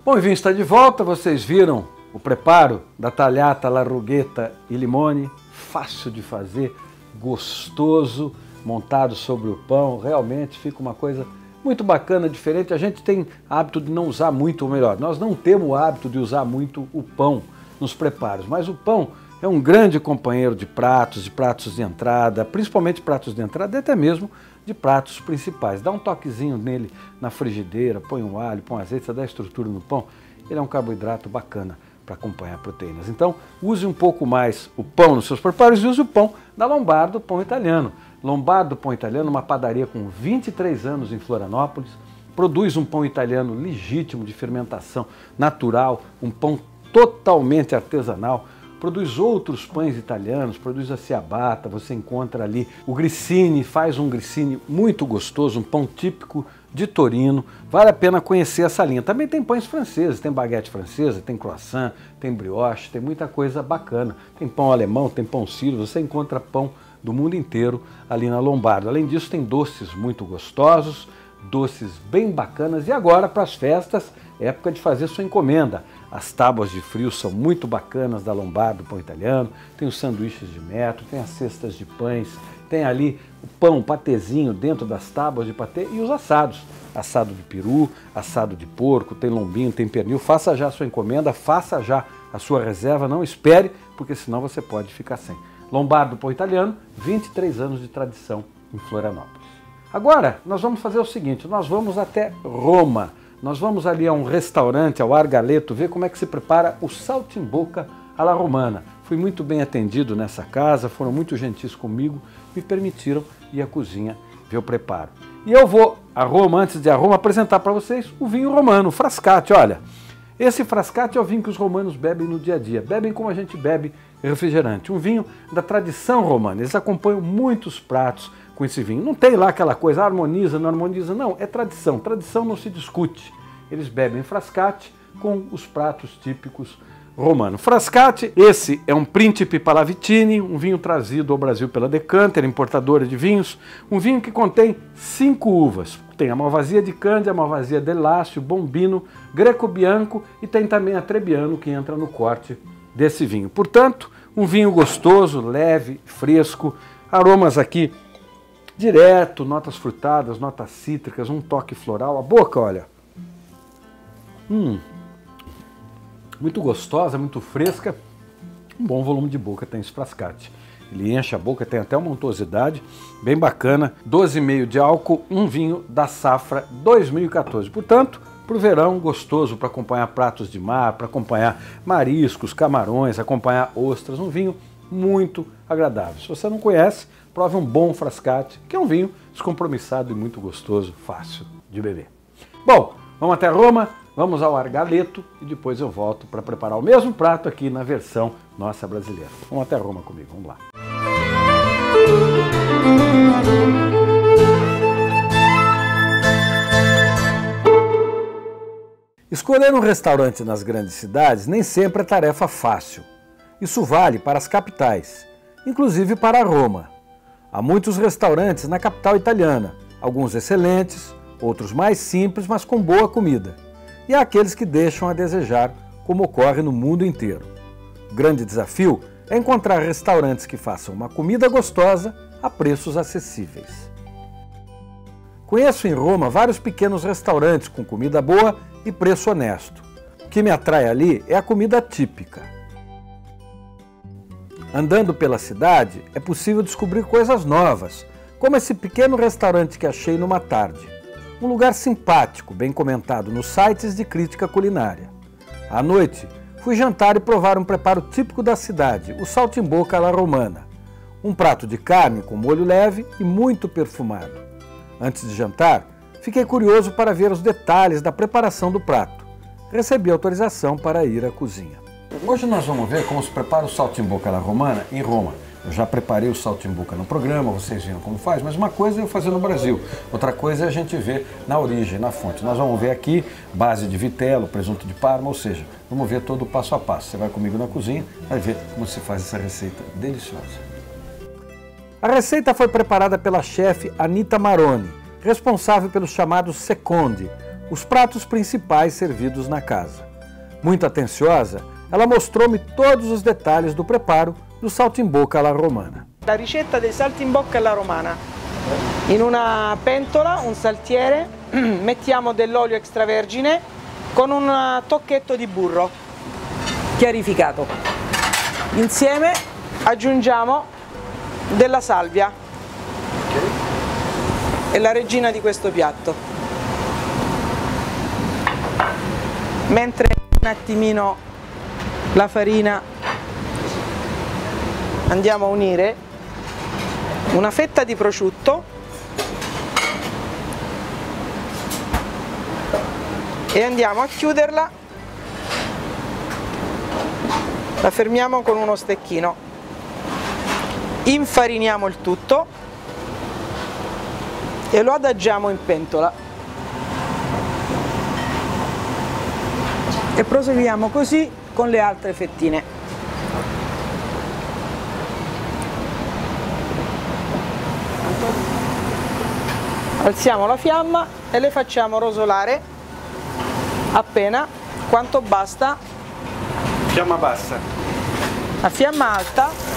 Bom, o vinho está de volta, vocês viram o preparo da tagliata alla rughetta e limone, fácil de fazer, gostoso, montado sobre o pão, realmente fica uma coisa muito bacana, diferente. A gente tem hábito de não usar muito, ou melhor, nós não temos o hábito de usar muito o pão nos preparos, mas o pão é um grande companheiro de pratos de entrada, principalmente pratos de entrada e até mesmo de pratos principais. Dá um toquezinho nele na frigideira, põe um alho, põe um azeite, dá estrutura no pão. Ele é um carboidrato bacana para acompanhar proteínas. Então, use um pouco mais o pão nos seus preparos e use o pão da Lombardo Pão Italiano. Lombardo Pão Italiano, uma padaria com 23 anos em Florianópolis, produz um pão italiano legítimo, de fermentação natural, um pão totalmente artesanal. Produz outros pães italianos, produz a ciabatta, você encontra ali o grissini, faz um grissini muito gostoso, um pão típico de Torino. Vale a pena conhecer essa linha. Também tem pães franceses, tem baguete francesa, tem croissant, tem brioche, tem muita coisa bacana. Tem pão alemão, tem pão sírio, você encontra pão do mundo inteiro ali na Lombardo. Além disso, tem doces muito gostosos, doces bem bacanas. E agora, para as festas, é época de fazer sua encomenda. As tábuas de frios são muito bacanas da Lombardo Pão Italiano, tem os sanduíches de metro, tem as cestas de pães, tem ali o pão, o patezinho dentro das tábuas de patê e os assados. Assado de peru, assado de porco, tem lombinho, tem pernil. Faça já a sua encomenda, faça já a sua reserva, não espere, porque senão você pode ficar sem. Lombardo Pão Italiano, 23 anos de tradição em Florianópolis. Agora, nós vamos fazer o seguinte, nós vamos até Roma. Nós vamos ali a um restaurante, ao Argaleto, ver como é que se prepara o saltimbocca alla romana. Fui muito bem atendido nessa casa, foram muito gentis comigo, me permitiram ir à cozinha ver o preparo. E eu vou a Roma, antes de ir a Roma, apresentar para vocês o vinho romano, o Frascati. Olha, esse Frascati é o vinho que os romanos bebem no dia a dia, bebem como a gente bebe refrigerante. Um vinho da tradição romana, eles acompanham muitos pratos com esse vinho. Não tem lá aquela coisa, harmoniza, não harmoniza, não, é tradição. Tradição não se discute. Eles bebem Frascati com os pratos típicos romanos. Frascati, esse é um Principe Pallavicini, um vinho trazido ao Brasil pela Decanter, importadora de vinhos. Um vinho que contém 5 uvas. Tem a Malvasia di Candia, a Malvasia del Lacio, Bombino, Greco Bianco e tem também a Trebbiano que entra no corte desse vinho. Portanto, um vinho gostoso, leve, fresco, aromas aqui direto, notas frutadas, notas cítricas, um toque floral. A boca, olha, muito gostosa, muito fresca, um bom volume de boca tem esse Frascati. Ele enche a boca, tem até uma untuosidade bem bacana, 12,5 de álcool, um vinho da safra 2014. Portanto, para o verão, gostoso para acompanhar pratos de mar, para acompanhar mariscos, camarões, acompanhar ostras, um vinho muito agradável. Se você não conhece, prove um bom Frascati, que é um vinho descompromissado e muito gostoso, fácil de beber. Bom, vamos até Roma, vamos ao Argaleto e depois eu volto para preparar o mesmo prato aqui na versão nossa brasileira. Vamos até Roma comigo, vamos lá. Escolher um restaurante nas grandes cidades nem sempre é tarefa fácil. Isso vale para as capitais, inclusive para Roma. Há muitos restaurantes na capital italiana, alguns excelentes, outros mais simples, mas com boa comida. E há aqueles que deixam a desejar, como ocorre no mundo inteiro. O grande desafio é encontrar restaurantes que façam uma comida gostosa a preços acessíveis. Conheço em Roma vários pequenos restaurantes com comida boa e preço honesto. O que me atrai ali é a comida típica. Andando pela cidade, é possível descobrir coisas novas, como esse pequeno restaurante que achei numa tarde. Um lugar simpático, bem comentado nos sites de crítica culinária. À noite, fui jantar e provar um preparo típico da cidade, o saltimbocca alla romana. Um prato de carne com molho leve e muito perfumado. Antes de jantar, fiquei curioso para ver os detalhes da preparação do prato. Recebi autorização para ir à cozinha. Hoje nós vamos ver como se prepara o saltimbocca alla romana em Roma. Eu já preparei o saltimbocca no programa, vocês viram como faz, mas uma coisa é eu fazer no Brasil, outra coisa é a gente ver na origem, na fonte. Nós vamos ver aqui base de vitelo, presunto de Parma, ou seja, vamos ver todo o passo a passo. Você vai comigo na cozinha, vai ver como se faz essa receita deliciosa. A receita foi preparada pela chefe Anita Maroni, responsável pelos chamados secondi, os pratos principais servidos na casa. Muito atenciosa, ela mostrou-me todos os detalhes do preparo do saltimbocca alla romana. La ricetta dei saltimbocca alla romana. In una pentola, un saltiere, mettiamo dell'olio extravergine con un tocchetto di burro chiarificato. Insieme aggiungiamo della salvia. È la regina di questo piatto. Mentre un attimino la farina andiamo a unire una fetta di prosciutto e andiamo a chiuderla, la fermiamo con uno stecchino, infariniamo il tutto e lo adagiamo in pentola e proseguiamo così con le altre fettine. Alziamo la fiamma e le facciamo rosolare appena quanto basta. Fiamma bassa. A fiamma alta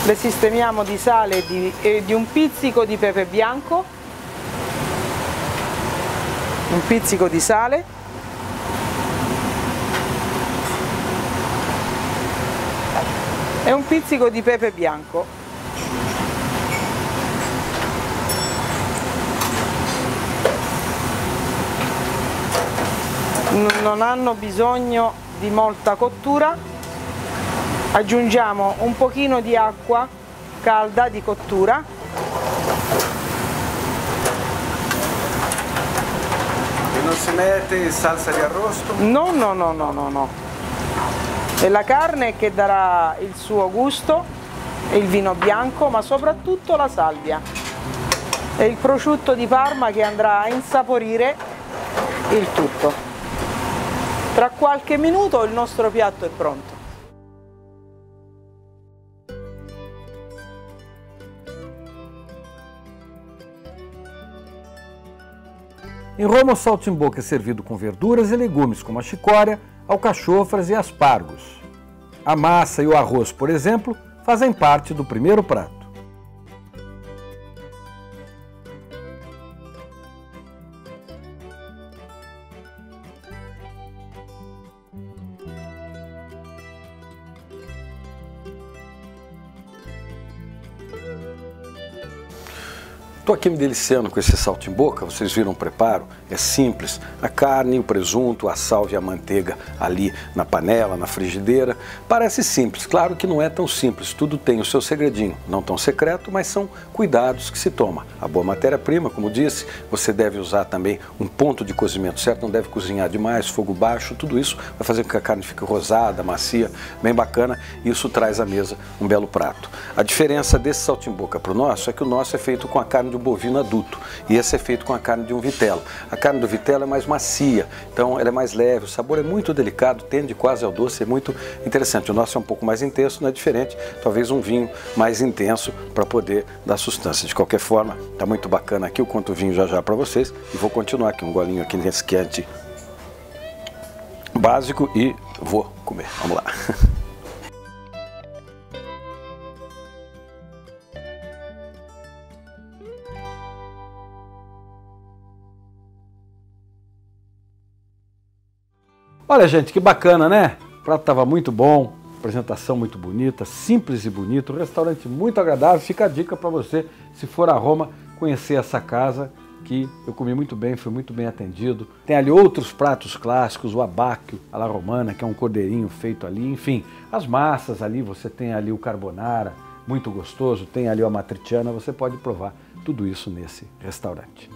le sistemiamo di sale e di un pizzico di pepe bianco, un pizzico di sale e un pizzico di pepe bianco. Non hanno bisogno di molta cottura. Aggiungiamo un pochino di acqua calda di cottura. E non si mette salsa di arrosto? No, no, no, no, no, no. È la carne che darà il suo gusto, e il vino bianco, ma soprattutto la salvia. E il prosciutto di Parma che andrà a insaporire il tutto. Tra qualche minuto il nostro piatto è pronto. Em Roma, o saltimbocca é servido com verduras e legumes, como a chicória, alcachofras e aspargos. A massa e o arroz, por exemplo, fazem parte do primeiro prato. Estou aqui me deliciando com esse saltimbocca, vocês viram o preparo, é simples, a carne, o presunto, a salvia e a manteiga ali na panela, na frigideira, parece simples, claro que não é tão simples, tudo tem o seu segredinho, não tão secreto, mas são cuidados que se toma. A boa matéria-prima, como disse, você deve usar também um ponto de cozimento certo, não deve cozinhar demais, fogo baixo, tudo isso vai fazer com que a carne fique rosada, macia, bem bacana, e isso traz à mesa um belo prato. A diferença desse saltimbocca para o nosso é que o nosso é feito com a carne de um bovino adulto e esse é feito com a carne de um vitelo. A carne do vitelo é mais macia, então ela é mais leve, o sabor é muito delicado, tende quase ao doce, é muito interessante. O nosso é um pouco mais intenso, não é diferente, talvez um vinho mais intenso para poder dar sustância. De qualquer forma, está muito bacana aqui, eu conto o vinho já para vocês e vou continuar aqui um golinho aqui nesse quente básico e vou comer. Vamos lá. Olha, gente, que bacana, né? O prato estava muito bom, apresentação muito bonita, simples e bonito, um restaurante muito agradável. Fica a dica para você, se for a Roma, conhecer essa casa, que eu comi muito bem, fui muito bem atendido. Tem ali outros pratos clássicos, o abacchio alla romana, que é um cordeirinho feito ali, enfim. As massas ali, você tem ali o carbonara, muito gostoso, tem ali a matriciana, você pode provar tudo isso nesse restaurante.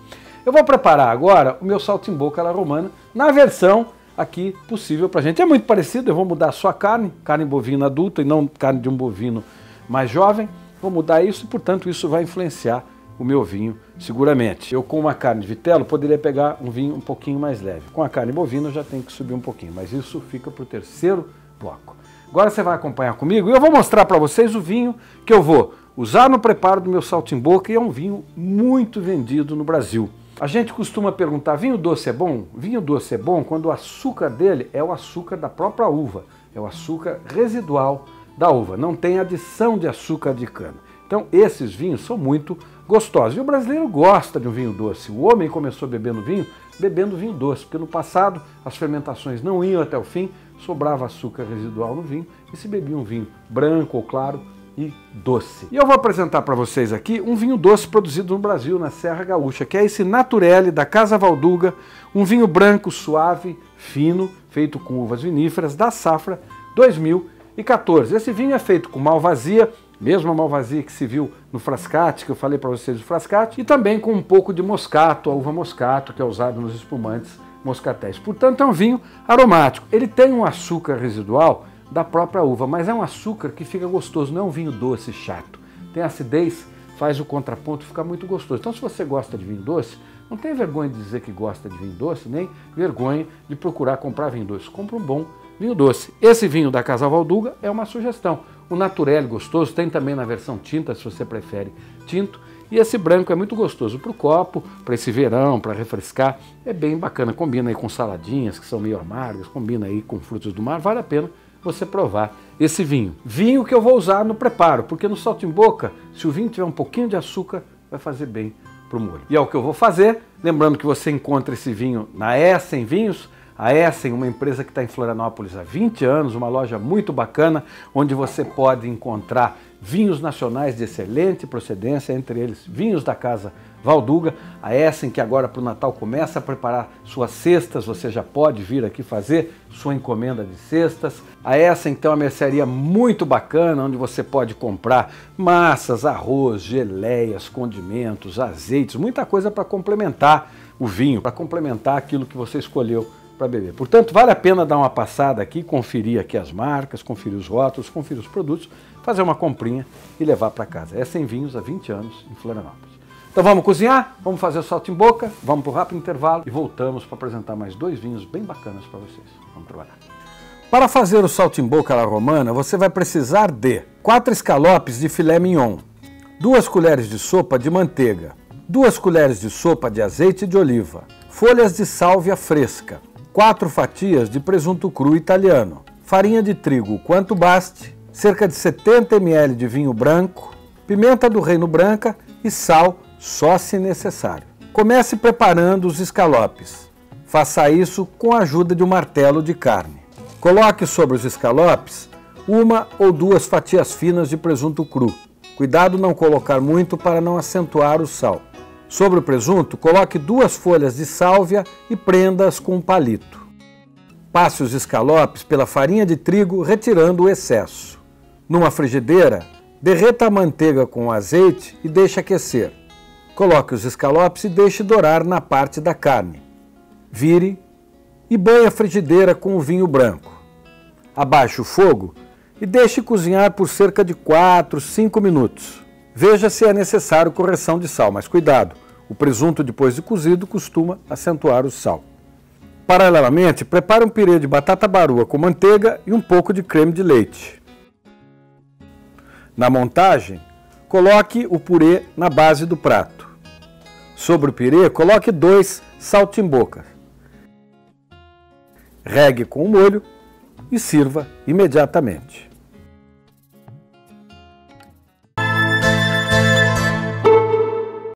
Eu vou preparar agora o meu saltimbocca alla romana na versão aqui possível pra gente. É muito parecido, eu vou mudar só a carne bovina adulta e não carne de um bovino mais jovem. Vou mudar isso e, portanto, isso vai influenciar o meu vinho seguramente. Eu com uma carne de vitelo poderia pegar um vinho um pouquinho mais leve. Com a carne bovina eu já tenho que subir um pouquinho, mas isso fica para o terceiro bloco. Agora você vai acompanhar comigo e eu vou mostrar para vocês o vinho que eu vou usar no preparo do meu saltimbocca, e é um vinho muito vendido no Brasil. A gente costuma perguntar, vinho doce é bom? Vinho doce é bom quando o açúcar dele é o açúcar da própria uva, é o açúcar residual da uva, não tem adição de açúcar de cana. Então esses vinhos são muito gostosos. E o brasileiro gosta de um vinho doce. O homem começou bebendo vinho doce, porque no passado as fermentações não iam até o fim, sobrava açúcar residual no vinho e se bebia um vinho branco ou claro e doce. E eu vou apresentar para vocês aqui um vinho doce produzido no Brasil, na Serra Gaúcha, que é esse Naturelle da Casa Valduga, um vinho branco suave, fino, feito com uvas viníferas da safra 2014. Esse vinho é feito com malvasia, mesma malvasia que se viu no Frascati, que eu falei para vocês do Frascati, e também com um pouco de moscato, a uva moscato, que é usada nos espumantes moscatéis. Portanto, é um vinho aromático. Ele tem um açúcar residual da própria uva, mas é um açúcar que fica gostoso, não é um vinho doce chato. Tem acidez, faz o contraponto ficar muito gostoso. Então, se você gosta de vinho doce, não tem vergonha de dizer que gosta de vinho doce, nem vergonha de procurar comprar vinho doce. Compra um bom vinho doce. Esse vinho da Casa Valduga é uma sugestão. O Naturelle gostoso, tem também na versão tinta, se você prefere tinto. E esse branco é muito gostoso para o copo, para esse verão, para refrescar. É bem bacana, combina aí com saladinhas que são meio amargas, combina aí com frutos do mar, vale a pena você provar esse vinho. Vinho que eu vou usar no preparo, porque no saltimbocca, se o vinho tiver um pouquinho de açúcar, vai fazer bem para o molho. E é o que eu vou fazer, lembrando que você encontra esse vinho na Essen Vinhos. A Essen, uma empresa que está em Florianópolis há 20 anos, uma loja muito bacana, onde você pode encontrar vinhos nacionais de excelente procedência, entre eles vinhos da Casa Valduga. A Essen, que agora para o Natal começa a preparar suas cestas, você já pode vir aqui fazer sua encomenda de cestas. A Essen tem uma mercearia muito bacana, onde você pode comprar massas, arroz, geleias, condimentos, azeites, muita coisa para complementar o vinho, para complementar aquilo que você escolheu para beber. Portanto, vale a pena dar uma passada aqui, conferir aqui as marcas, conferir os rótulos, conferir os produtos, fazer uma comprinha e levar para casa. Essen Vinhos há 20 anos em Florianópolis. Então vamos cozinhar, vamos fazer o saltimbocca, vamos para um rápido intervalo e voltamos para apresentar mais 2 vinhos bem bacanas para vocês. Vamos trabalhar. Para fazer o saltimbocca alla romana, você vai precisar de 4 escalopes de filé mignon, 2 colheres de sopa de manteiga, 2 colheres de sopa de azeite de oliva, folhas de sálvia fresca, 4 fatias de presunto cru italiano, farinha de trigo quanto baste, cerca de 70 ml de vinho branco, pimenta do reino branca e sal só se necessário. Comece preparando os escalopes. Faça isso com a ajuda de um martelo de carne. Coloque sobre os escalopes 1 ou 2 fatias finas de presunto cru. Cuidado não colocar muito para não acentuar o sal. Sobre o presunto, coloque 2 folhas de sálvia e prenda-as com um palito. Passe os escalopes pela farinha de trigo, retirando o excesso. Numa frigideira, derreta a manteiga com o azeite e deixe aquecer. Coloque os escalopes e deixe dourar na parte da carne. Vire e banhe a frigideira com o vinho branco. Abaixe o fogo e deixe cozinhar por cerca de 4, 5 minutos. Veja se é necessário correção de sal, mas cuidado, o presunto depois de cozido costuma acentuar o sal. Paralelamente, prepare um pirê de batata barua com manteiga e um pouco de creme de leite. Na montagem, coloque o purê na base do prato. Sobre o pirê, coloque 2 saltimbocca. Regue com o molho e sirva imediatamente.